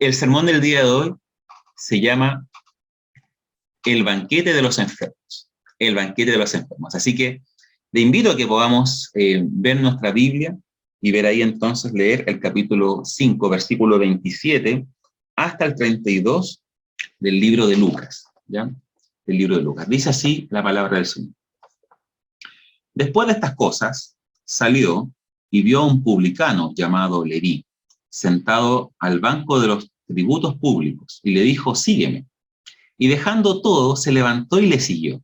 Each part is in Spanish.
El sermón del día de hoy se llama El banquete de los enfermos. El banquete de los enfermos. Así que te invito a que podamos ver nuestra Biblia y ver ahí entonces, leer el capítulo 5, versículo 27, hasta el 32 del libro de Lucas, ¿ya? Del libro de Lucas. Dice así la palabra del Señor. Después de estas cosas, salió y vio a un publicano llamado Leví, sentado al banco de los tributos públicos, y le dijo, sígueme. Y dejando todo, se levantó y le siguió.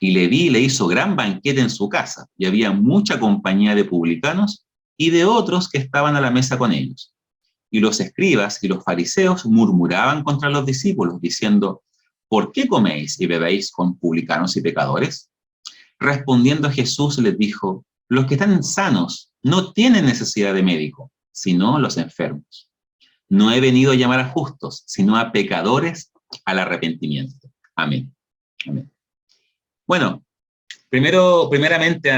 Y Leví le hizo gran banquete en su casa, y había mucha compañía de publicanos y de otros que estaban a la mesa con ellos. Y los escribas y los fariseos murmuraban contra los discípulos, diciendo, ¿por qué coméis y bebéis con publicanos y pecadores? Respondiendo Jesús les dijo, los que están sanos no tienen necesidad de médico, sino los enfermos. No he venido a llamar a justos, sino a pecadores al arrepentimiento. Amén. Amén. Bueno, primeramente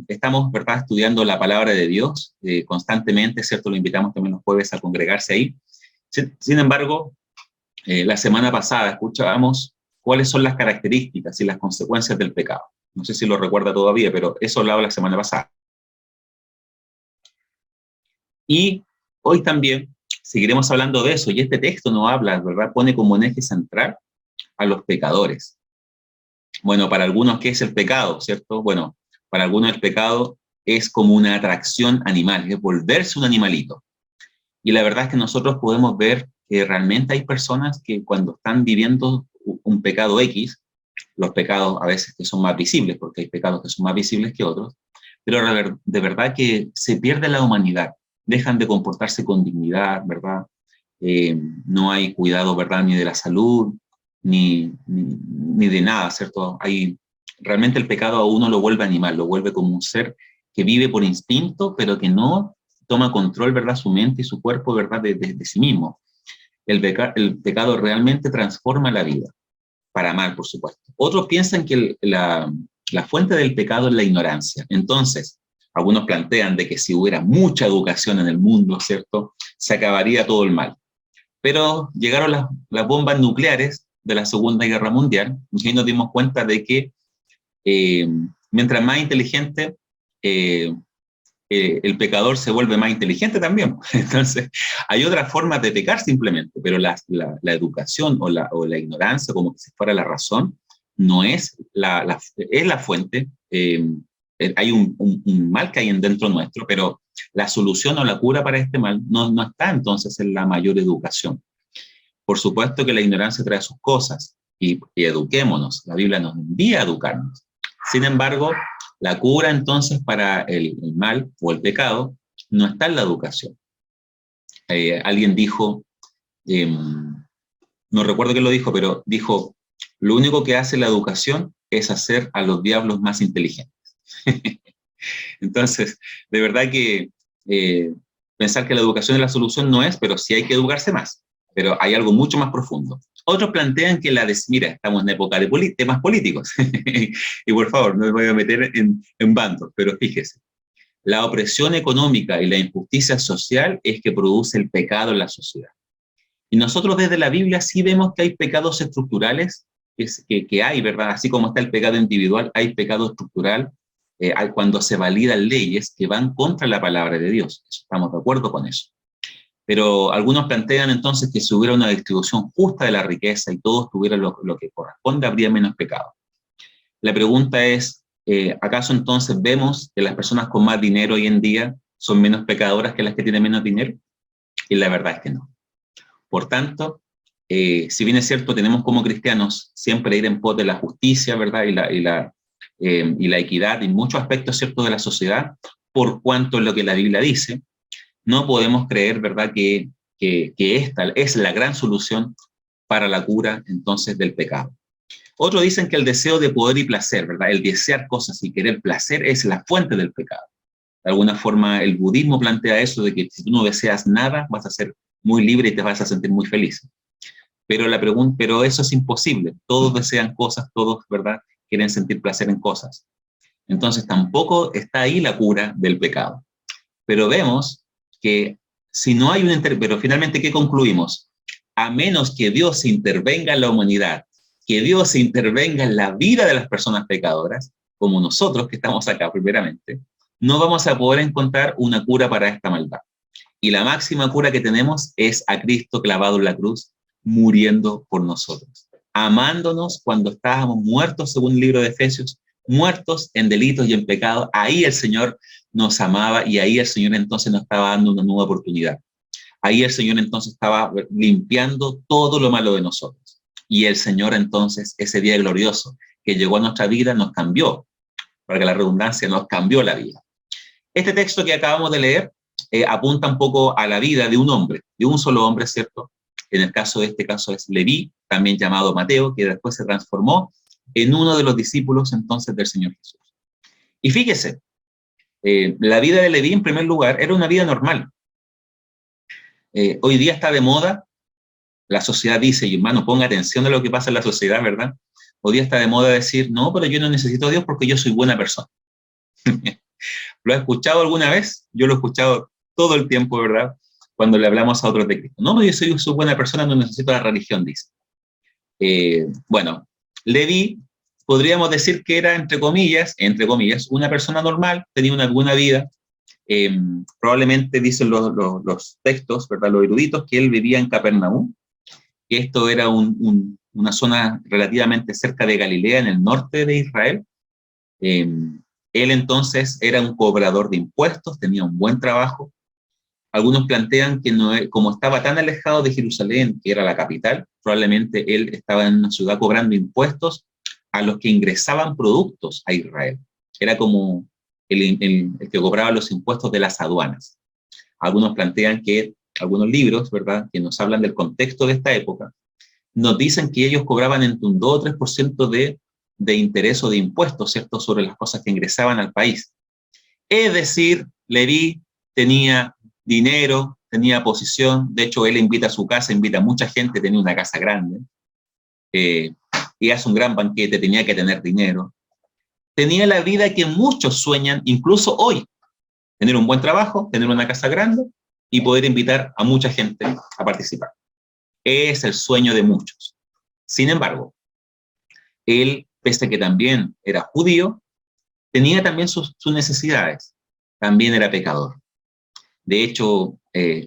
estamos, ¿verdad?, estudiando la palabra de Dios constantemente, ¿cierto? Lo invitamos también los jueves a congregarse ahí. Sin embargo, la semana pasada escuchábamos cuáles son las características y las consecuencias del pecado. No sé si lo recuerda todavía, pero eso hablaba la semana pasada. Y hoy también seguiremos hablando de eso, y este texto nos habla, ¿verdad?, pone como un eje central a los pecadores. Bueno, para algunos, ¿qué es el pecado, cierto? Bueno, para algunos el pecado es como una atracción animal, es volverse un animalito. Y la verdad es que nosotros podemos ver que realmente hay personas que cuando están viviendo un pecado X, los pecados a veces que son más visibles, porque hay pecados que son más visibles que otros, pero de verdad que se pierde la humanidad, dejan de comportarse con dignidad, ¿verdad? No hay cuidado, ¿verdad?, ni de la salud, ni de nada, ¿cierto? Realmente el pecado a uno lo vuelve animal, lo vuelve como un ser que vive por instinto, pero que no toma control, ¿verdad?, su mente y su cuerpo, ¿verdad?, de sí mismo. El pecado realmente transforma la vida, para mal, por supuesto. Otros piensan que la fuente del pecado es la ignorancia. Entonces, algunos plantean de que si hubiera mucha educación en el mundo, ¿cierto?, se acabaría todo el mal. Pero llegaron las bombas nucleares de la Segunda Guerra Mundial y nos dimos cuenta de que mientras más inteligente, el pecador se vuelve más inteligente también. Entonces, hay otras formas de pecar simplemente, pero la educación o la ignorancia, como que si fuera la razón, no es es la fuente. Hay un mal que hay dentro nuestro, pero la solución o la cura para este mal no está entonces en la mayor educación. Por supuesto que la ignorancia trae sus cosas y eduquémonos. La Biblia nos envía a educarnos. Sin embargo, la cura entonces para el mal o el pecado no está en la educación. Alguien dijo, no recuerdo quién lo dijo, pero dijo, lo único que hace la educación es hacer a los diablos más inteligentes. Entonces, de verdad que pensar que la educación es la solución no es, pero sí hay que educarse más. Pero hay algo mucho más profundo. Otros plantean que mira, estamos en época de temas políticos, y por favor, no me voy a meter en bandos, pero fíjese, la opresión económica y la injusticia social es que produce el pecado en la sociedad. Y nosotros desde la Biblia sí vemos que hay pecados estructurales, que hay, ¿verdad? Así como está el pecado individual, hay pecado estructural cuando se validan leyes que van contra la palabra de Dios. Estamos de acuerdo con eso. Pero algunos plantean entonces que si hubiera una distribución justa de la riqueza y todos tuvieran lo que corresponde, habría menos pecado. La pregunta es, ¿acaso entonces vemos que las personas con más dinero hoy en día son menos pecadoras que las que tienen menos dinero? Y la verdad es que no. Por tanto, si bien es cierto, tenemos como cristianos siempre ir en pos de la justicia, ¿verdad?, y la equidad en muchos aspectos, ¿cierto?, de la sociedad, por cuanto es lo que la Biblia dice, no podemos creer, ¿verdad?, que esta es la gran solución para la cura, entonces, del pecado. Otros dicen que el deseo de poder y placer, ¿verdad?, el desear cosas y querer placer es la fuente del pecado. De alguna forma, el budismo plantea eso, de que si tú no deseas nada, vas a ser muy libre y te vas a sentir muy feliz. Pero eso es imposible. Todos desean cosas, todos, ¿verdad?, quieren sentir placer en cosas. Entonces, tampoco está ahí la cura del pecado. Pero vemos que si no hay pero finalmente, ¿qué concluimos? a menos que Dios intervenga en la humanidad, que Dios intervenga en la vida de las personas pecadoras, como nosotros que estamos acá primeramente, no vamos a poder encontrar una cura para esta maldad. Y la máxima cura que tenemos es a Cristo clavado en la cruz, muriendo por nosotros, amándonos cuando estábamos muertos, según el libro de Efesios, muertos en delitos y en pecados. Ahí el Señor nos amaba y ahí el Señor entonces nos estaba dando una nueva oportunidad. Ahí el Señor entonces estaba limpiando todo lo malo de nosotros. Y el Señor entonces, ese día glorioso que llegó a nuestra vida, nos cambió, para que la redundancia nos cambió la vida. Este texto que acabamos de leer apunta un poco a la vida de un hombre, de un solo hombre, ¿cierto? En el caso de este caso es Leví, también llamado Mateo, que después se transformó en uno de los discípulos entonces del Señor Jesús. Y fíjese, la vida de Leví, en primer lugar, era una vida normal. Hoy día está de moda, la sociedad dice, y hermano, ponga atención a lo que pasa en la sociedad, ¿verdad? Hoy día está de moda decir, no, pero yo no necesito a Dios porque yo soy buena persona. ¿Lo has escuchado alguna vez? Yo lo he escuchado todo el tiempo, ¿verdad? Cuando le hablamos a otros de Cristo. No, yo soy buena persona, no necesito la religión, dice. Bueno, Leví, podríamos decir que era, entre comillas, una persona normal, tenía una buena vida. Probablemente dicen los textos, ¿verdad? Los eruditos, que él vivía en Capernaum, que esto era una zona relativamente cerca de Galilea, en el norte de Israel. Él entonces era un cobrador de impuestos, tenía un buen trabajo. Algunos plantean que no, como estaba tan alejado de Jerusalén, que era la capital, probablemente él estaba en una ciudad cobrando impuestos a los que ingresaban productos a Israel. Era como el que cobraba los impuestos de las aduanas. Algunos plantean que algunos libros, ¿verdad?, que nos hablan del contexto de esta época, nos dicen que ellos cobraban entre un 2 o 3% de interés o de impuestos, ¿cierto?, sobre las cosas que ingresaban al país. Es decir, Leví tenía dinero, tenía posición, de hecho él invita a su casa, invita a mucha gente, tenía una casa grande, y hace un gran banquete, tenía que tener dinero. Tenía la vida que muchos sueñan, incluso hoy, tener un buen trabajo, tener una casa grande y poder invitar a mucha gente a participar. Es el sueño de muchos. Sin embargo, él, pese a que también era judío, tenía también sus necesidades, también era pecador. De hecho,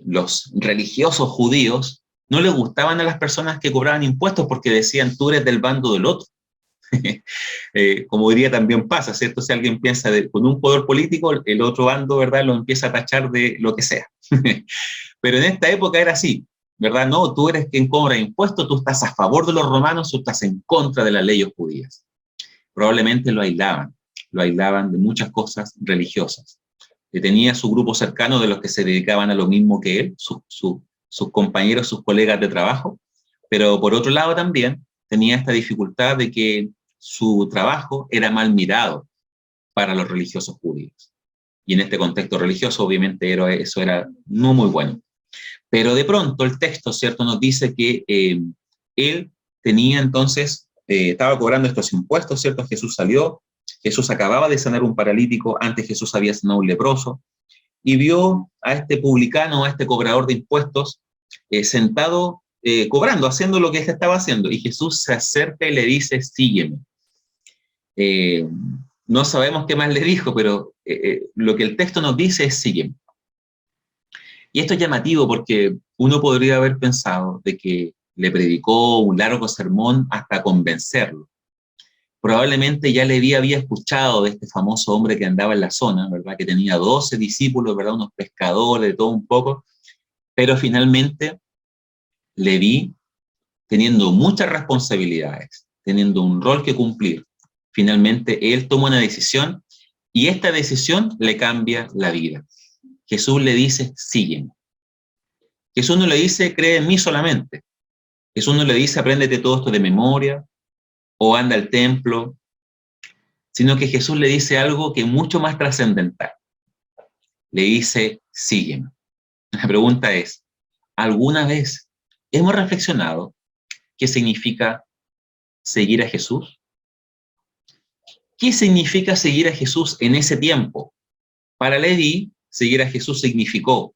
los religiosos judíos no les gustaban a las personas que cobraban impuestos porque decían, tú eres del bando del otro. Como diría también pasa, ¿cierto? Si alguien piensa con un poder político, el otro bando, ¿verdad?, lo empieza a tachar de lo que sea. Pero en esta época era así, ¿verdad? No, tú eres quien cobra impuestos, tú estás a favor de los romanos, tú estás en contra de las leyes judías. Probablemente lo aislaban de muchas cosas religiosas. Tenía su grupo cercano de los que se dedicaban a lo mismo que él, sus compañeros, sus colegas de trabajo, pero por otro lado también tenía esta dificultad de que su trabajo era mal mirado para los religiosos judíos. Y en este contexto religioso, obviamente, eso era no muy bueno. Pero de pronto el texto, ¿cierto?, nos dice que él tenía entonces, estaba cobrando estos impuestos, ¿cierto? Jesús salió, Jesús acababa de sanar un paralítico, antes Jesús había sanado un leproso, y vio a este publicano, a este cobrador de impuestos, sentado, cobrando, haciendo lo que él estaba haciendo. Y Jesús se acerca y le dice, sígueme. No sabemos qué más le dijo, pero lo que el texto nos dice es sígueme. Y esto es llamativo porque uno podría haber pensado de que le predicó un largo sermón hasta convencerlo. Probablemente ya Leví había escuchado de este famoso hombre que andaba en la zona, ¿verdad?, que tenía 12 discípulos, ¿verdad?, unos pescadores, de todo un poco, pero finalmente Leví, teniendo muchas responsabilidades, teniendo un rol que cumplir, finalmente él toma una decisión y esta decisión le cambia la vida. Jesús le dice, sígueme. Jesús no le dice, cree en mí solamente. Jesús no le dice, apréndete todo esto de memoria, o anda al templo, sino que Jesús le dice algo que es mucho más trascendental. Le dice, sígueme. La pregunta es, ¿alguna vez hemos reflexionado qué significa seguir a Jesús? ¿Qué significa seguir a Jesús en ese tiempo? Para Leví, seguir a Jesús significó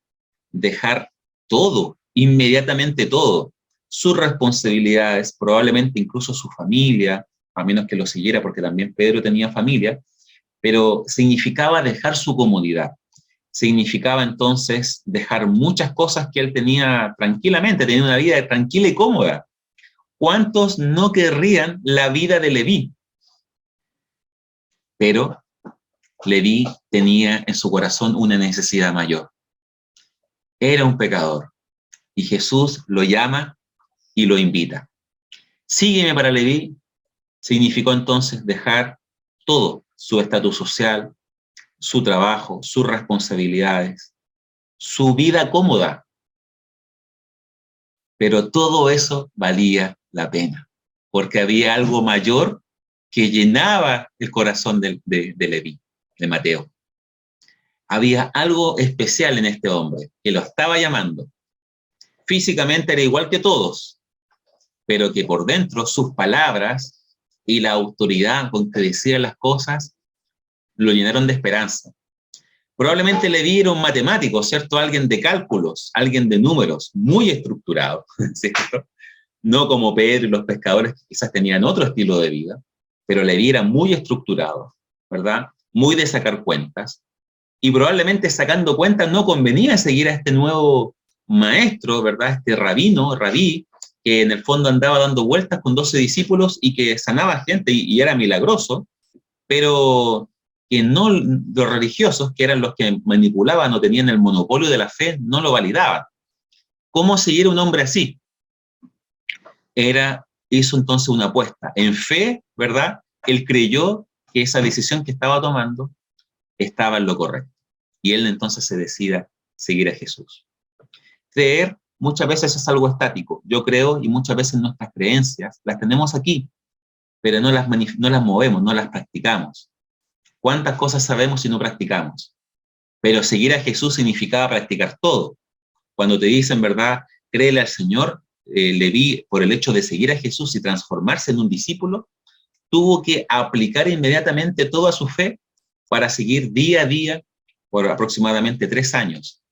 dejar todo, inmediatamente todo, sus responsabilidades, probablemente incluso su familia, a menos que lo siguiera, porque también Pedro tenía familia, pero significaba dejar su comodidad. Significaba entonces dejar muchas cosas que él tenía tranquilamente, tenía una vida tranquila y cómoda. ¿Cuántos no querrían la vida de Leví? Pero Leví tenía en su corazón una necesidad mayor. Era un pecador y Jesús lo llama y lo invita. Sígueme para Leví significó entonces dejar todo, su estatus social, su trabajo, sus responsabilidades, su vida cómoda. Pero todo eso valía la pena, porque había algo mayor que llenaba el corazón de Leví, de Mateo. Había algo especial en este hombre, que lo estaba llamando. Físicamente era igual que todos, pero que por dentro sus palabras y la autoridad con que decía las cosas lo llenaron de esperanza. Probablemente Leví era un matemático, ¿cierto? Alguien de cálculos, alguien de números, muy estructurado, ¿cierto? No como Pedro y los pescadores que quizás tenían otro estilo de vida, pero Leví era muy estructurado, ¿verdad? Muy de sacar cuentas, y probablemente sacando cuentas no convenía seguir a este nuevo maestro, ¿verdad? Este rabí, que en el fondo andaba dando vueltas con 12 discípulos y que sanaba gente y era milagroso, pero que no los religiosos, que eran los que manipulaban o tenían el monopolio de la fe, no lo validaban. ¿Cómo seguir a un hombre así? Hizo entonces una apuesta. En fe, ¿verdad? Él creyó que esa decisión que estaba tomando estaba en lo correcto. Y él entonces se decide a seguir a Jesús. Creer muchas veces es algo estático. Yo creo y muchas veces nuestras creencias las tenemos aquí, pero no las movemos, no las practicamos. ¿Cuántas cosas sabemos si no practicamos? Pero seguir a Jesús significaba practicar todo. Cuando te dicen, ¿verdad? Créele al Señor, Leví, por el hecho de seguir a Jesús y transformarse en un discípulo, tuvo que aplicar inmediatamente toda su fe para seguir día a día, por aproximadamente 3 años,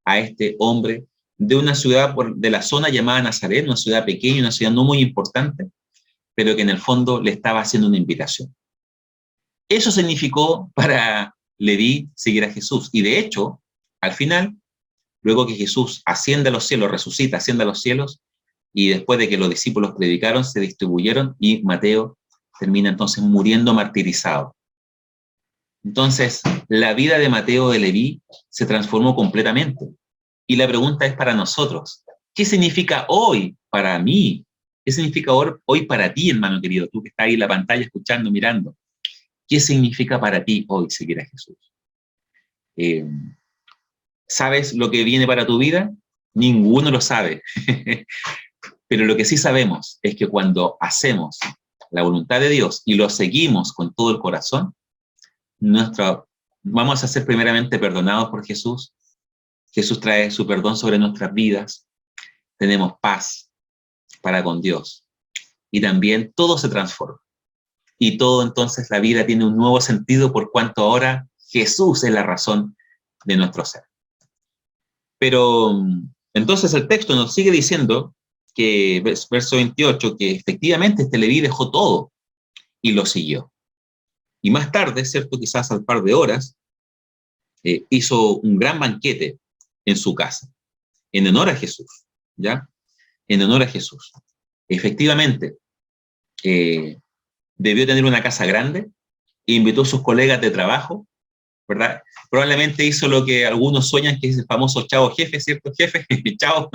a este hombre de una ciudad de la zona llamada Nazaret, una ciudad pequeña, una ciudad no muy importante, pero que en el fondo le estaba haciendo una invitación. Eso significó para Leví seguir a Jesús. Y de hecho, al final, luego que Jesús asciende a los cielos, resucita, asciende a los cielos, y después de que los discípulos predicaron, se distribuyeron y Mateo termina entonces muriendo martirizado. Entonces, la vida de Mateo de Leví se transformó completamente. Y la pregunta es para nosotros, ¿qué significa hoy para mí? ¿Qué significa hoy para ti, hermano querido? Tú que estás ahí en la pantalla escuchando, mirando. ¿Qué significa para ti hoy seguir a Jesús? ¿Sabes lo que viene para tu vida? Ninguno lo sabe. Pero lo que sí sabemos es que cuando hacemos la voluntad de Dios y lo seguimos con todo el corazón, vamos a ser primeramente perdonados por Jesús. Jesús trae su perdón sobre nuestras vidas. Tenemos paz para con Dios. Y también todo se transforma. Y todo entonces la vida tiene un nuevo sentido por cuanto ahora Jesús es la razón de nuestro ser. Pero entonces el texto nos sigue diciendo que, verso 28, que efectivamente este Leví dejó todo y lo siguió. Y más tarde, ¿cierto? Quizás al par de horas, hizo un gran banquete en su casa, en honor a Jesús, ¿ya? En honor a Jesús. Efectivamente, debió tener una casa grande, invitó a sus colegas de trabajo, ¿verdad? Probablemente hizo lo que algunos sueñan, que es el famoso chao jefe, ¿cierto? Jefe, chao,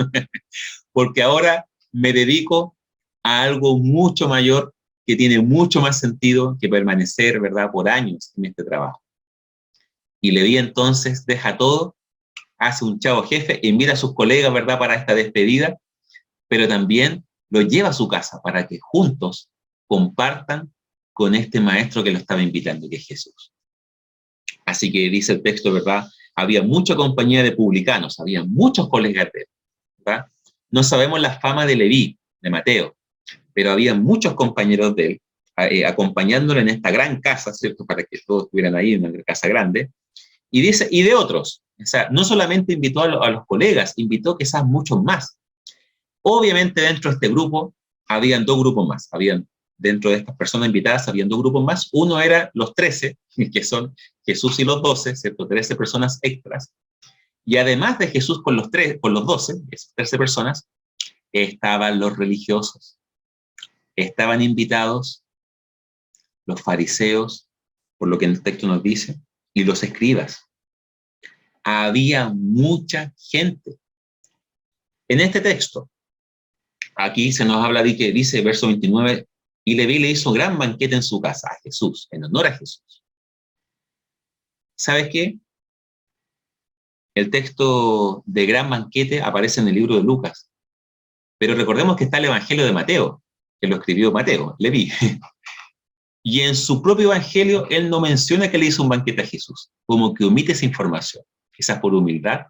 porque ahora me dedico a algo mucho mayor que tiene mucho más sentido que permanecer, ¿verdad?, por años en este trabajo. Y Leví entonces deja todo, hace un chao jefe, invita a sus colegas, ¿verdad?, para esta despedida, pero también lo lleva a su casa para que juntos compartan con este maestro que lo estaba invitando, que es Jesús. Así que dice el texto, ¿verdad? Había mucha compañía de publicanos, había muchos colegas de él, ¿verdad? No sabemos la fama de Leví, de Mateo, pero había muchos compañeros de él acompañándolo en esta gran casa, ¿cierto? Para que todos estuvieran ahí en una casa grande. Y dice, y de otros, o sea, no solamente invitó a los colegas, invitó quizás muchos más. Obviamente dentro de este grupo habían dos grupos más, dentro de estas personas invitadas habían dos grupos más. Uno era los 13, que son Jesús y los 12, ¿cierto? 13 personas extras. Y además de Jesús con los 12, esas 13 personas, estaban los religiosos. Estaban invitados los fariseos, por lo que el texto nos dice, y los escribas. Había mucha gente. En este texto, aquí se nos habla de que dice, verso 29, y Leví le hizo gran banquete en su casa a Jesús, en honor a Jesús. ¿Sabes qué? El texto de gran banquete aparece en el libro de Lucas, pero recordemos que está el Evangelio de Mateo, que lo escribió Mateo, Leví. Y en su propio Evangelio, él no menciona que le hizo un banquete a Jesús, como que omite esa información, quizás por humildad.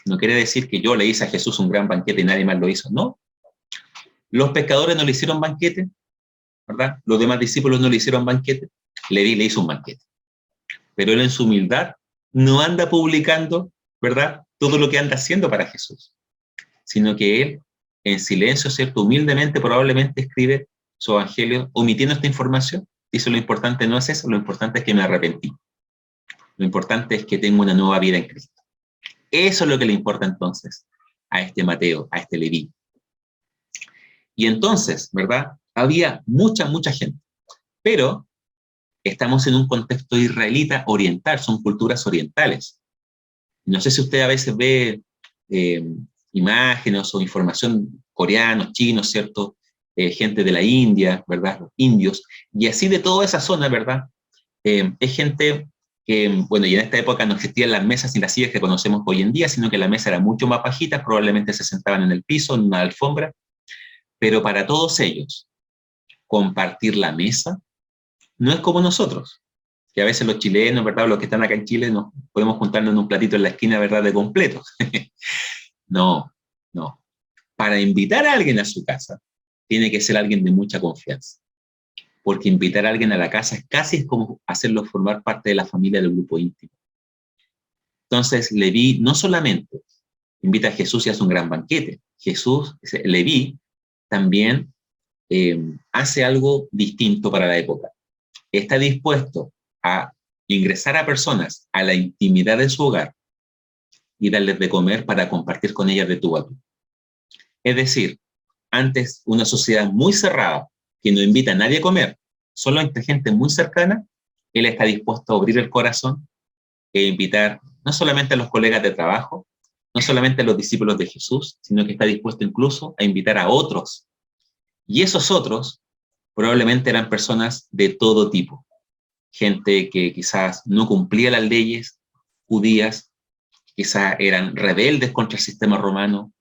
No quiere decir que yo le hice a Jesús un gran banquete y nadie más lo hizo, no. Los pescadores no le hicieron banquete, ¿verdad? Los demás discípulos no le hicieron banquete, Leví le hizo un banquete. Pero él en su humildad no anda publicando, ¿verdad?, todo lo que anda haciendo para Jesús, sino que él, en silencio, ¿cierto?, humildemente, probablemente escribe su evangelio omitiendo esta información. Dice, lo importante no es eso, lo importante es que me arrepentí. Lo importante es que tengo una nueva vida en Cristo. Eso es lo que le importa entonces a este Mateo, a este Leví. Y entonces, ¿verdad?, había mucha gente. Pero estamos en un contexto israelita oriental, son culturas orientales. No sé si usted a veces ve imágenes o información coreanos, chinos, ¿cierto? Gente de la India, ¿verdad? Los indios, y así de toda esa zona, ¿verdad? Es gente que, bueno, y en esta época no existían las mesas ni las sillas que conocemos hoy en día, sino que la mesa era mucho más bajita, probablemente se sentaban en el piso, en una alfombra, pero para todos ellos, compartir la mesa no es como nosotros, que a veces los chilenos, ¿verdad? Los que están acá en Chile, nos podemos juntarnos en un platito en la esquina, ¿verdad?, de completos. No. Para invitar a alguien a su casa, tiene que ser alguien de mucha confianza. Porque invitar a alguien a la casa es como hacerlo formar parte de la familia del grupo íntimo. Entonces, Leví no solamente invita a Jesús y hace un gran banquete. Leví también hace algo distinto para la época. Está dispuesto a ingresar a personas a la intimidad de su hogar y darles de comer para compartir con ellas de tú a tú. Es decir, antes una sociedad muy cerrada, que no invita a nadie a comer, solo entre gente muy cercana, él está dispuesto a abrir el corazón e invitar no solamente a los colegas de trabajo, no solamente a los discípulos de Jesús, sino que está dispuesto incluso a invitar a otros. Y esos otros probablemente eran personas de todo tipo. Gente que quizás no cumplía las leyes judías, quizás eran rebeldes contra el sistema romano,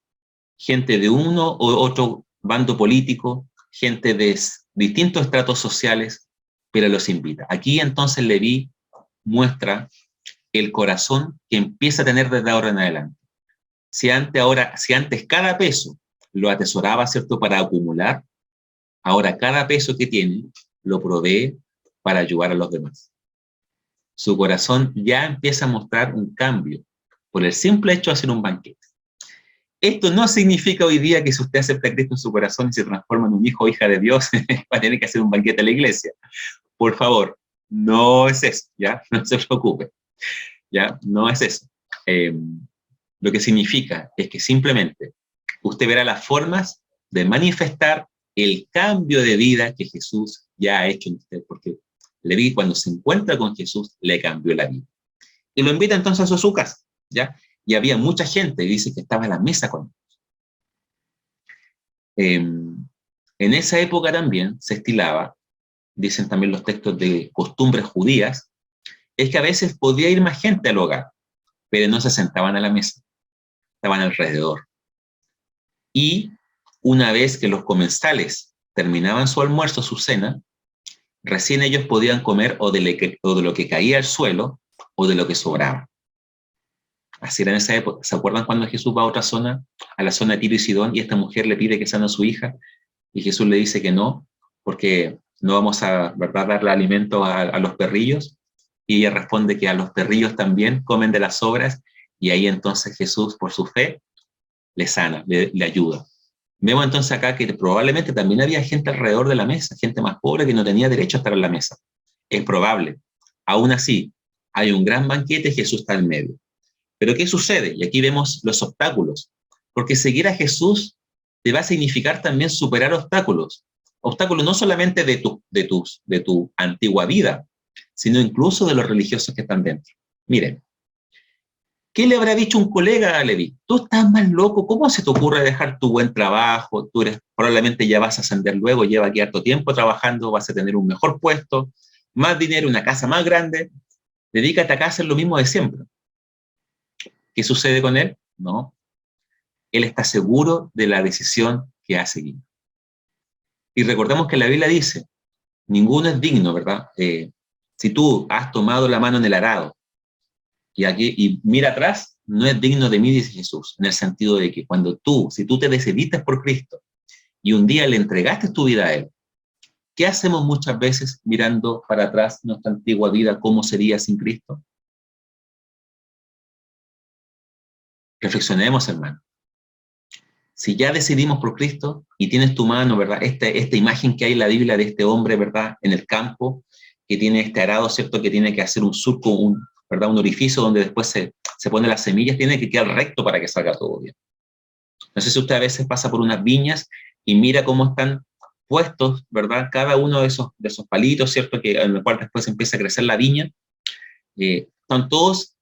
gente de uno u otro bando político, gente de distintos estratos sociales, pero los invita. Aquí entonces Leví muestra el corazón que empieza a tener desde ahora en adelante. Si antes cada peso lo atesoraba, ¿cierto?, para acumular, ahora cada peso que tiene lo provee para ayudar a los demás. Su corazón ya empieza a mostrar un cambio por el simple hecho de hacer un banquete. Esto no significa hoy día que si usted acepta a Cristo en su corazón y se transforma en un hijo o hija de Dios, va a tener que hacer un banquete a la iglesia. Por favor, no es eso, ¿ya? No se preocupe, ¿ya? No es eso. Lo que significa es que simplemente usted verá las formas de manifestar el cambio de vida que Jesús ya ha hecho en usted, porque Leví, cuando se encuentra con Jesús, le cambió la vida. Y lo invita entonces a su casa, ¿ya? Y había mucha gente, y dice que estaba a la mesa con ellos. En esa época también se estilaba, dicen también los textos de costumbres judías, es que a veces podía ir más gente al hogar, pero no se sentaban a la mesa, estaban alrededor. Y una vez que los comensales terminaban su almuerzo, su cena, recién ellos podían comer o de lo que caía al suelo o de lo que sobraba. Así era en esa época. ¿Se acuerdan cuando Jesús va a otra zona, a la zona de Tiro y Sidón, y esta mujer le pide que sane a su hija? Y Jesús le dice que no, porque no vamos a, ¿verdad?, darle alimento a los perrillos. Y ella responde que a los perrillos también comen de las sobras, y ahí entonces Jesús, por su fe, le sana, le ayuda. Vemos entonces acá que probablemente también había gente alrededor de la mesa, gente más pobre que no tenía derecho a estar en la mesa. Es probable. Aún así, hay un gran banquete y Jesús está en medio. Pero ¿qué sucede? Y aquí vemos los obstáculos. Porque seguir a Jesús te va a significar también superar obstáculos. Obstáculos no solamente de tu antigua vida, sino incluso de los religiosos que están dentro. Miren, ¿qué le habrá dicho un colega a Leví? Tú estás más loco, ¿cómo se te ocurre dejar tu buen trabajo? Probablemente ya vas a ascender luego, lleva aquí harto tiempo trabajando, vas a tener un mejor puesto, más dinero, una casa más grande. Dedícate acá a hacer lo mismo de siempre. ¿Qué sucede con él? No. Él está seguro de la decisión que ha seguido. Y recordemos que la Biblia dice, ninguno es digno, ¿verdad? Si tú has tomado la mano en el arado y mira atrás, no es digno de mí, dice Jesús, en el sentido de que si tú te decidiste por Cristo y un día le entregaste tu vida a Él, ¿qué hacemos muchas veces mirando para atrás nuestra antigua vida, cómo sería sin Cristo? Reflexionemos, hermano. Si ya decidimos por Cristo y tienes tu mano, ¿verdad? Esta imagen que hay en la Biblia de este hombre, ¿verdad? En el campo, que tiene este arado, ¿cierto? Que tiene que hacer un surco, ¿verdad? Un orificio donde después se pone las semillas, tiene que quedar recto para que salga todo bien. No sé si usted a veces pasa por unas viñas y mira cómo están puestos, ¿verdad? Cada uno de esos palitos, ¿cierto? En el cual después empieza a crecer la viña. Están todos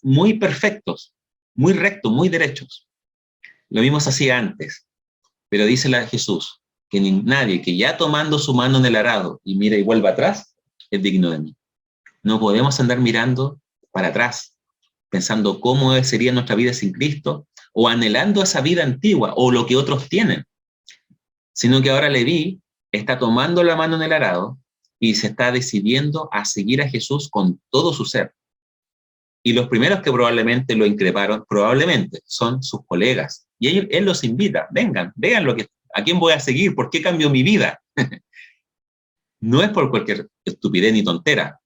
muy perfectos, muy rectos, muy derechos. Lo vimos así antes, pero dice la Jesús que nadie que ya tomando su mano en el arado y mira y vuelva atrás, es digno de mí. No podemos andar mirando para atrás, pensando cómo sería nuestra vida sin Cristo, o anhelando esa vida antigua, o lo que otros tienen, sino que ahora Leví está tomando la mano en el arado y se está decidiendo a seguir a Jesús con todo su ser. Y los primeros que probablemente lo increparon, probablemente, son sus colegas. Y él los invita, vengan, vean a quién voy a seguir, por qué cambió mi vida. No es por cualquier estupidez ni tontera,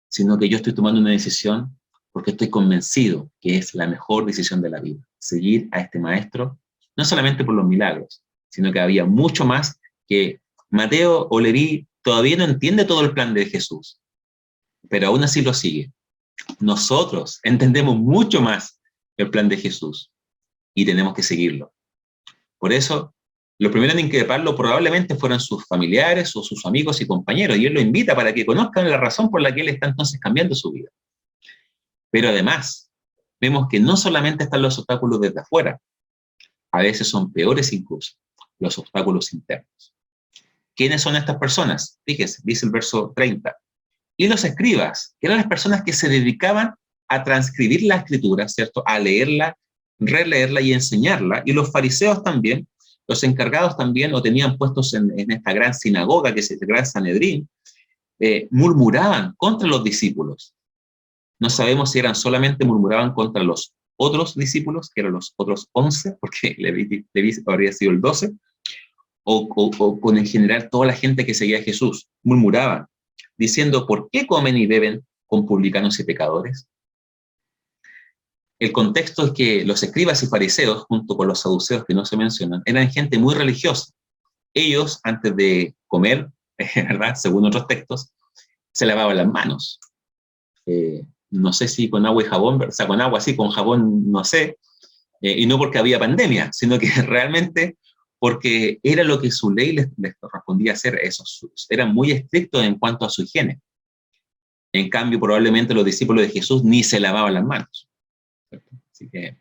sino que yo estoy tomando una decisión porque estoy convencido que es la mejor decisión de la vida. Seguir a este maestro, no solamente por los milagros, sino que había mucho más que Mateo o Leví todavía no entiende todo el plan de Jesús, pero aún así lo sigue. Nosotros entendemos mucho más el plan de Jesús y tenemos que seguirlo. Por eso, los primeros en increparlo probablemente fueron sus familiares o sus amigos y compañeros, y él lo invita para que conozcan la razón por la que él está entonces cambiando su vida. Pero además, vemos que no solamente están los obstáculos desde afuera, a veces son peores incluso, los obstáculos internos. ¿Quiénes son estas personas? Fíjese, dice el verso 30. Y los escribas, que eran las personas que se dedicaban a transcribir la escritura, ¿cierto? A leerla, releerla y enseñarla. Y los fariseos también, los encargados también, lo tenían puestos en esta gran sinagoga, que es el gran Sanedrín, murmuraban contra los discípulos. No sabemos si solamente murmuraban contra los otros discípulos, que eran los otros 11, porque Leví habría sido el 12, o con en general toda la gente que seguía a Jesús. Murmuraban, diciendo, ¿por qué comen y beben con publicanos y pecadores? El contexto es que los escribas y fariseos, junto con los saduceos que no se mencionan, eran gente muy religiosa. Ellos, antes de comer, ¿verdad? Según otros textos, se lavaban las manos. No sé si con agua y jabón, o sea, con agua sí, con jabón no sé, y no porque había pandemia, sino que realmente porque era lo que su ley les correspondía hacer. Eran muy estrictos en cuanto a su higiene. En cambio, probablemente los discípulos de Jesús ni se lavaban las manos. ¿Cierto? Así que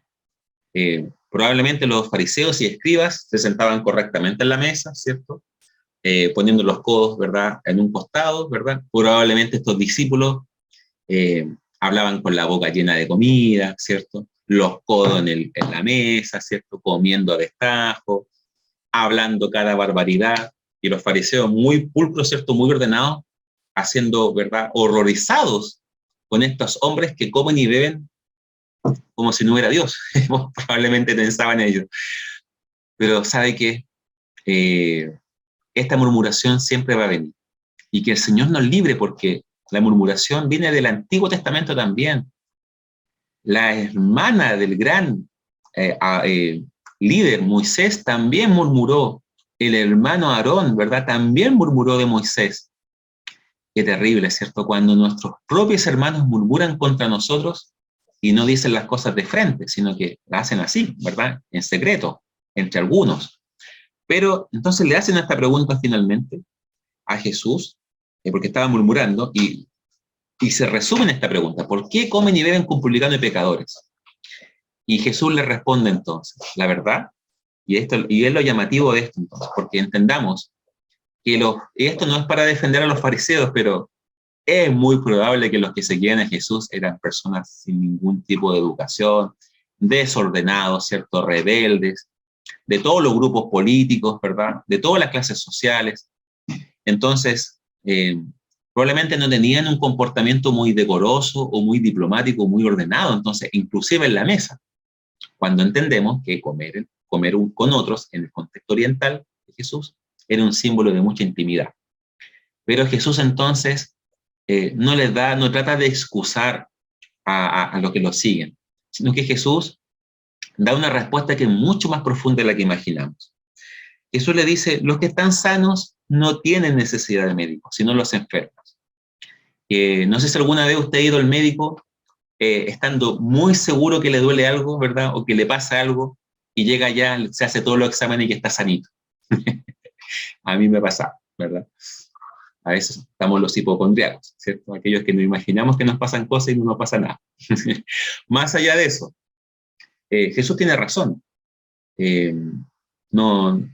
probablemente los fariseos y escribas se sentaban correctamente en la mesa, ¿cierto? Poniendo los codos, ¿verdad?, en un costado, ¿verdad? Probablemente estos discípulos hablaban con la boca llena de comida, ¿cierto? Los codos en la mesa, ¿cierto? Comiendo a destajo, hablando cada barbaridad, y los fariseos muy pulcros, ¿cierto? Muy ordenados, haciendo, ¿verdad?, horrorizados con estos hombres que comen y beben como si no hubiera Dios. Probablemente pensaban ellos. Pero sabe que esta murmuración siempre va a venir. Y que el Señor nos libre, porque la murmuración viene del Antiguo Testamento también. La hermana del gran líder, Moisés, también murmuró. El hermano Aarón, ¿verdad? También murmuró de Moisés. Qué terrible, ¿cierto? Cuando nuestros propios hermanos murmuran contra nosotros y no dicen las cosas de frente, sino que las hacen así, ¿verdad? En secreto, entre algunos. Pero entonces le hacen esta pregunta finalmente a Jesús, porque estaba murmurando, y se resume en esta pregunta: ¿por qué comen y beben con publicanos y pecadores? Y Jesús le responde entonces, la verdad, y es lo llamativo de esto entonces, porque entendamos que esto no es para defender a los fariseos, pero es muy probable que los que seguían a Jesús eran personas sin ningún tipo de educación, desordenados, ¿cierto? Rebeldes, de todos los grupos políticos, ¿verdad? De todas las clases sociales. Entonces, probablemente no tenían un comportamiento muy decoroso o muy diplomático, muy ordenado, entonces, inclusive en la mesa, cuando entendemos que comer con otros en el contexto oriental de Jesús era un símbolo de mucha intimidad. Pero Jesús entonces no trata de excusar a los que lo siguen, sino que Jesús da una respuesta que es mucho más profunda de la que imaginamos. Jesús le dice: los que están sanos no tienen necesidad de médico, sino los enfermos. No sé si alguna vez usted ha ido al médico estando muy seguro que le duele algo, ¿verdad? O que le pasa algo, y llega allá, se hace todos los exámenes y que está sanito. A mí me pasa, ¿verdad? A veces estamos los hipocondriacos, ¿cierto? Aquellos que nos imaginamos que nos pasan cosas y no nos pasa nada. Más allá de eso, Jesús tiene razón. No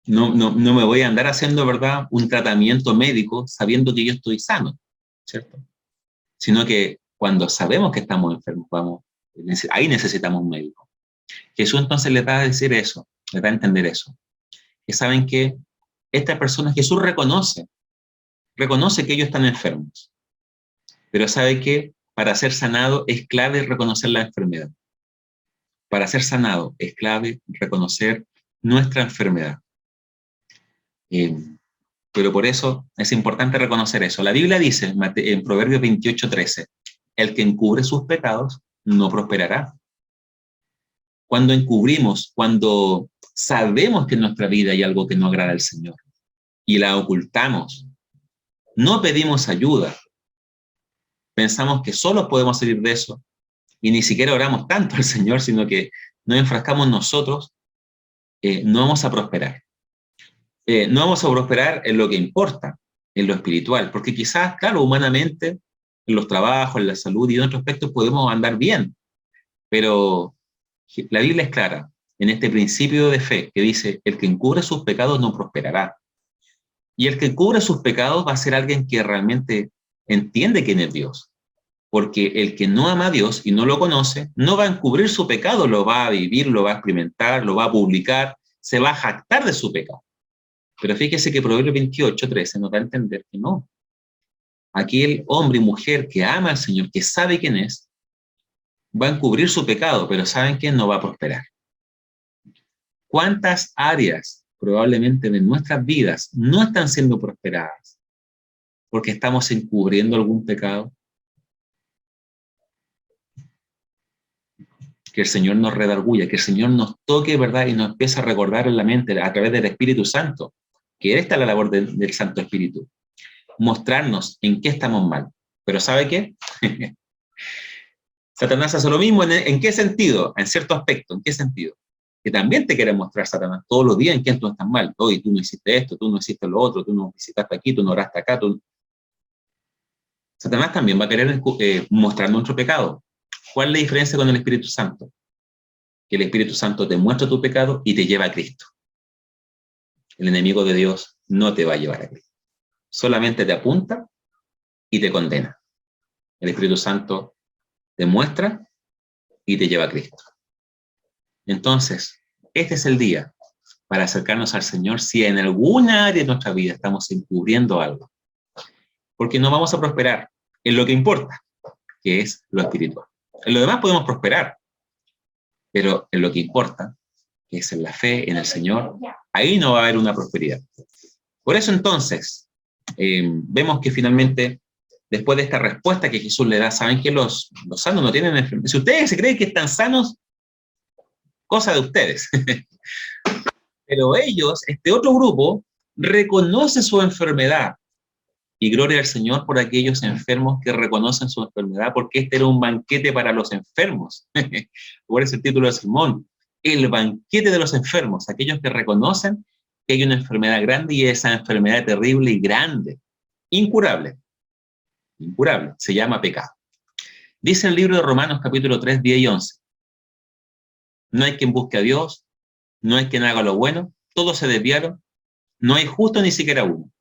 me voy a andar haciendo, ¿verdad?, un tratamiento médico sabiendo que yo estoy sano, ¿cierto? Sino que cuando sabemos que estamos enfermos, ahí necesitamos un médico. Jesús entonces le va a decir eso, le va a entender eso. Que saben que estas personas, Jesús reconoce que ellos están enfermos, pero sabe que para ser sanado es clave reconocer la enfermedad. Para ser sanado es clave reconocer nuestra enfermedad. Pero por eso es importante reconocer eso. La Biblia dice en Proverbios 28:13, el que encubre sus pecados no prosperará. Cuando encubrimos, cuando sabemos que en nuestra vida hay algo que no agrada al Señor y la ocultamos, no pedimos ayuda, pensamos que solo podemos salir de eso y ni siquiera oramos tanto al Señor, sino que nos enfrascamos nosotros, no vamos a prosperar. No vamos a prosperar en lo que importa, en lo espiritual, porque quizás, claro, humanamente, en los trabajos, en la salud y en otros aspectos podemos andar bien, pero la Biblia es clara en este principio de fe que dice: el que encubre sus pecados no prosperará. Y el que encubre sus pecados va a ser alguien que realmente entiende quién es Dios, porque el que no ama a Dios y no lo conoce, no va a encubrir su pecado, lo va a vivir, lo va a experimentar, lo va a publicar, se va a jactar de su pecado. Pero fíjese que Proverbios 28:13 nos da a entender que no. Aquel hombre y mujer que ama al Señor, que sabe quién es, va a encubrir su pecado, pero ¿saben quién? No va a prosperar. ¿Cuántas áreas probablemente de nuestras vidas no están siendo prosperadas porque estamos encubriendo algún pecado? Que el Señor nos redarguya, que el Señor nos toque, ¿verdad? Y nos empiece a recordar en la mente a través del Espíritu Santo, que esta es la labor del Santo Espíritu, mostrarnos en qué estamos mal. Pero ¿sabe qué? Satanás hace lo mismo. ¿En qué sentido? En cierto aspecto. ¿En qué sentido? Que también te quiere mostrar Satanás todos los días en qué tú estás mal. Hoy tú no hiciste esto, tú no hiciste lo otro, tú no visitaste aquí, tú no oraste acá. Satanás también va a querer mostrar nuestro pecado. ¿Cuál es la diferencia con el Espíritu Santo? Que el Espíritu Santo te muestra tu pecado y te lleva a Cristo. El enemigo de Dios no te va a llevar a Cristo. Solamente te apunta y te condena. El Espíritu Santo te muestra y te lleva a Cristo. Entonces, este es el día para acercarnos al Señor si en alguna área de nuestra vida estamos encubriendo algo. Porque no vamos a prosperar en lo que importa, que es lo espiritual. En lo demás podemos prosperar, pero en lo que importa, que es en la fe, en el Señor, ahí no va a haber una prosperidad. Por eso entonces, vemos que finalmente, después de esta respuesta que Jesús le da, saben que los sanos no tienen enfermedad. Si ustedes se creen que están sanos, cosa de ustedes. Pero ellos, este otro grupo, reconoce su enfermedad. Y gloria al Señor por aquellos enfermos que reconocen su enfermedad, porque este era un banquete para los enfermos. Por ese el título del sermón, el banquete de los enfermos, aquellos que reconocen que hay una enfermedad grande y esa enfermedad terrible y grande, incurable, incurable, se llama pecado. Dice el libro de Romanos capítulo 3, 10 y 11, no hay quien busque a Dios, no hay quien haga lo bueno, todos se desviaron, no hay justo ni siquiera uno.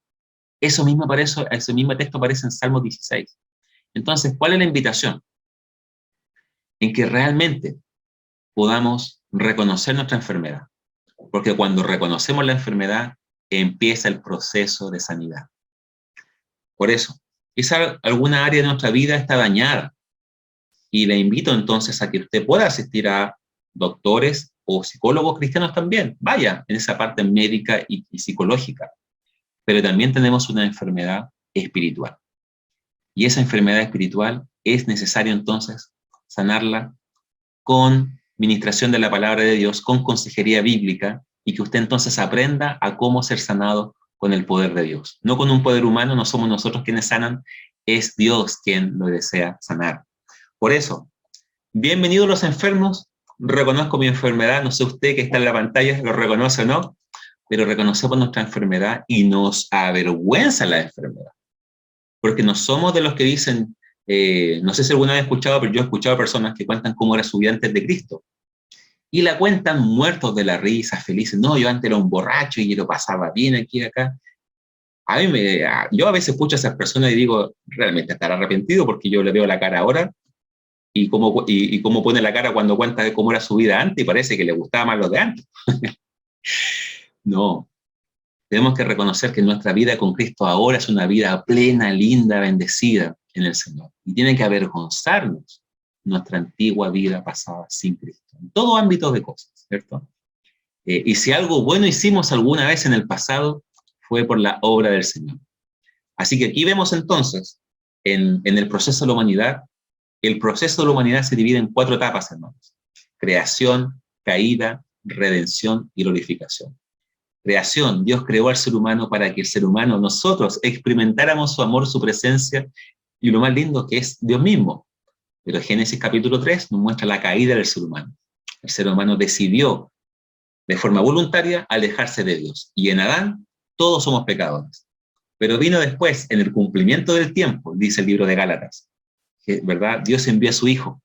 Ese mismo texto aparece en Salmo 16. Entonces, ¿cuál es la invitación? En que realmente podamos reconocer nuestra enfermedad. Porque cuando reconocemos la enfermedad, empieza el proceso de sanidad. Por eso, quizá alguna área de nuestra vida está dañada. Y le invito entonces a que usted pueda asistir a doctores o psicólogos cristianos también. Vaya en esa parte médica y psicológica. Pero también tenemos una enfermedad espiritual. Y esa enfermedad espiritual es necesario entonces sanarla con ministración de la palabra de Dios, con consejería bíblica, y que usted entonces aprenda a cómo ser sanado con el poder de Dios. No con un poder humano, no somos nosotros quienes sanan, es Dios quien lo desea sanar. Por eso, bienvenidos los enfermos, reconozco mi enfermedad, no sé usted que está en la pantalla, lo reconoce o no, pero reconocemos nuestra enfermedad y nos avergüenza la enfermedad. Porque no somos de los que dicen, no sé si alguna vez he escuchado, pero yo he escuchado personas que cuentan cómo era su vida antes de Cristo. Y la cuentan muertos de la risa, felices. No, yo antes era un borracho y lo pasaba bien aquí y acá. Yo a veces escucho a esas personas y digo, realmente estará arrepentido porque yo le veo la cara ahora y cómo pone la cara cuando cuenta de cómo era su vida antes y parece que le gustaba más lo de antes. No, tenemos que reconocer que nuestra vida con Cristo ahora es una vida plena, linda, bendecida en el Señor. Y tiene que avergonzarnos nuestra antigua vida pasada sin Cristo, en todo ámbito de cosas, ¿cierto? Y si algo bueno hicimos alguna vez en el pasado, fue por la obra del Señor. Así que aquí vemos entonces, en el proceso de la humanidad, el proceso de la humanidad se divide en 4 etapas, hermanos. Creación, caída, redención y glorificación. Creación, Dios creó al ser humano para que el ser humano, nosotros, experimentáramos su amor, su presencia, y lo más lindo que es Dios mismo. Pero Génesis capítulo 3 nos muestra la caída del ser humano. El ser humano decidió de forma voluntaria alejarse de Dios. Y en Adán todos somos pecadores. Pero vino después, en el cumplimiento del tiempo, dice el libro de Gálatas, que, ¿verdad? Dios envió a su Hijo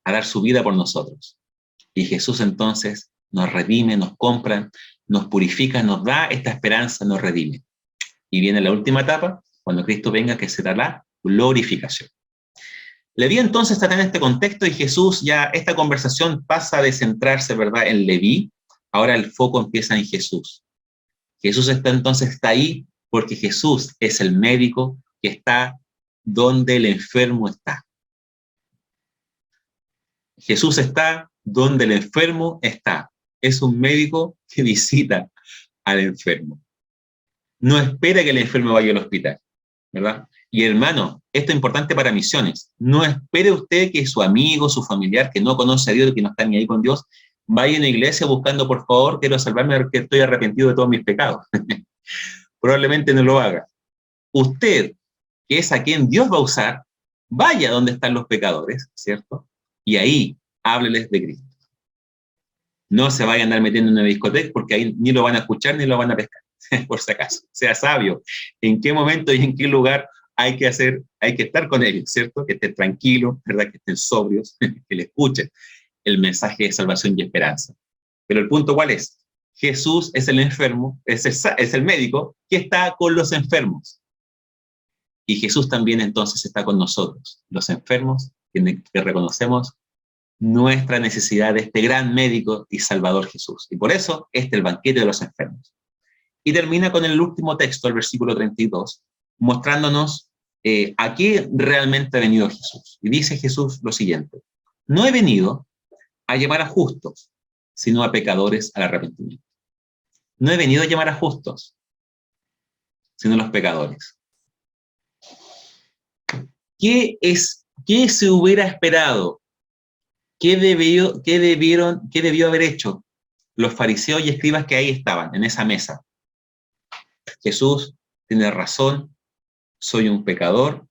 a dar su vida por nosotros. Y Jesús entonces nos redime, nos compra, nos purifica, nos da esta esperanza, nos redime. Y viene la última etapa, cuando Cristo venga, que será la glorificación. Leví entonces está en este contexto y Jesús ya, esta conversación pasa de centrarse, ¿verdad?, en Leví, ahora el foco empieza en Jesús. Jesús está ahí porque Jesús es el médico que está donde el enfermo está. Jesús está donde el enfermo está. Es un médico que visita al enfermo. No espera que el enfermo vaya al hospital, ¿verdad? Y hermano, esto es importante para misiones. No espere usted que su amigo, su familiar, que no conoce a Dios, que no está ni ahí con Dios, vaya a una iglesia buscando, por favor, quiero salvarme porque estoy arrepentido de todos mis pecados. Probablemente no lo haga. Usted, que es a quien Dios va a usar, vaya donde están los pecadores, ¿cierto? Y ahí hábleles de Cristo. No se vaya a andar metiendo en una discoteca porque ahí ni lo van a escuchar ni lo van a pescar, por si acaso. Sea sabio en qué momento y en qué lugar hay que estar con ellos, ¿cierto? Que estén tranquilos, ¿verdad? Que estén sobrios, que le escuchen el mensaje de salvación y esperanza. Pero el punto, ¿cuál es? Jesús es el enfermo, es el médico que está con los enfermos. Y Jesús también entonces está con nosotros, los enfermos, que reconocemos nuestra necesidad de este gran médico y salvador Jesús. Y por eso, este es el banquete de los enfermos. Y termina con el último texto, el versículo 32, mostrándonos a qué realmente ha venido Jesús. Y dice Jesús lo siguiente: no he venido a llamar a justos, sino a pecadores al arrepentimiento. No he venido a llamar a justos, sino a los pecadores. ¿Qué se hubiera esperado qué debió haber hecho los fariseos y escribas que ahí estaban, en esa mesa? Jesús tiene razón, soy un pecador,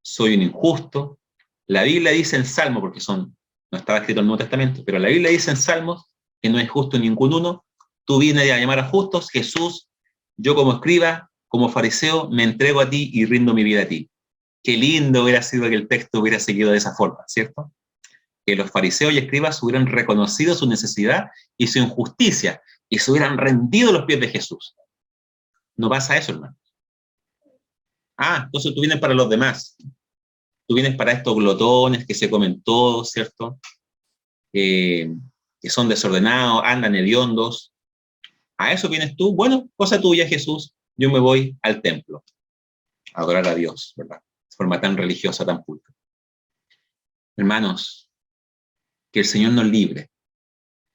soy un injusto. La Biblia dice en Salmo, porque no estaba escrito en el Nuevo Testamento, pero la Biblia dice en Salmos que no es justo ningún uno. Tú vienes a llamar a justos. Jesús, yo como escriba, como fariseo, me entrego a ti y rindo mi vida a ti. Qué lindo hubiera sido que el texto hubiera seguido de esa forma, ¿cierto? Que los fariseos y escribas hubieran reconocido su necesidad y su injusticia y se hubieran rendido a los pies de Jesús. No pasa eso, hermano. Entonces tú vienes para los demás. Tú vienes para estos glotones que se comen todo, ¿cierto? Que son desordenados, andan hediondos. ¿A eso vienes tú? Bueno, cosa tuya, Jesús. Yo me voy al templo a adorar a Dios, ¿verdad? De forma tan religiosa, tan pulcra. Hermanos, que el Señor nos libre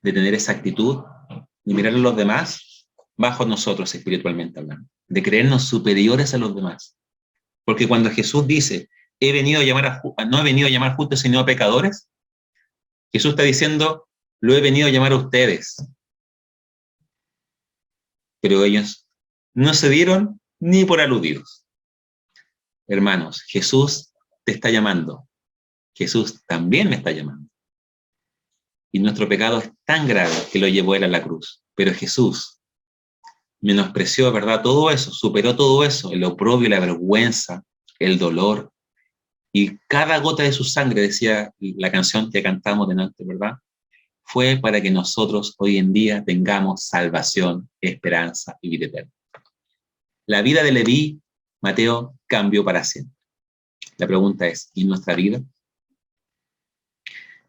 de tener esa actitud, de mirar a los demás bajo nosotros espiritualmente hablando, de creernos superiores a los demás. Porque cuando Jesús dice, no he venido a llamar justos sino a pecadores, Jesús está diciendo, lo he venido a llamar a ustedes. Pero ellos no se dieron ni por aludidos. Hermanos, Jesús te está llamando. Jesús también me está llamando. Y nuestro pecado es tan grave que lo llevó él a la cruz. Pero Jesús menospreció, ¿verdad? Todo eso, superó todo eso, el oprobio, la vergüenza, el dolor. Y cada gota de su sangre, decía la canción que cantamos delante, ¿verdad? Fue para que nosotros hoy en día tengamos salvación, esperanza y vida eterna. La vida de Leví, Mateo, cambió para siempre. La pregunta es, ¿y nuestra vida?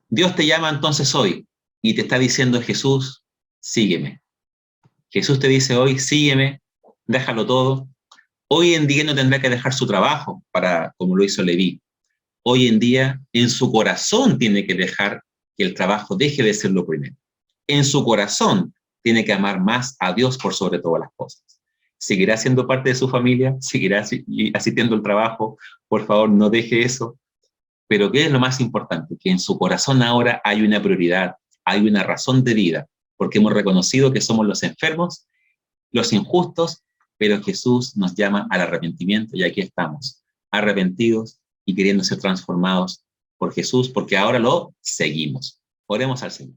Dios te llama entonces hoy y te está diciendo, Jesús, sígueme. Jesús te dice hoy, sígueme, déjalo todo. Hoy en día no tendrá que dejar su trabajo como lo hizo Leví. Hoy en día, en su corazón tiene que dejar que el trabajo deje de ser lo primero. En su corazón tiene que amar más a Dios por sobre todas las cosas. Seguirá siendo parte de su familia, seguirá asistiendo al trabajo. Por favor, no deje eso. Pero ¿qué es lo más importante? Que en su corazón ahora hay una prioridad, hay una razón de vida, porque hemos reconocido que somos los enfermos, los injustos, pero Jesús nos llama al arrepentimiento y aquí estamos, arrepentidos y queriendo ser transformados por Jesús, porque ahora lo seguimos. Oremos al Señor.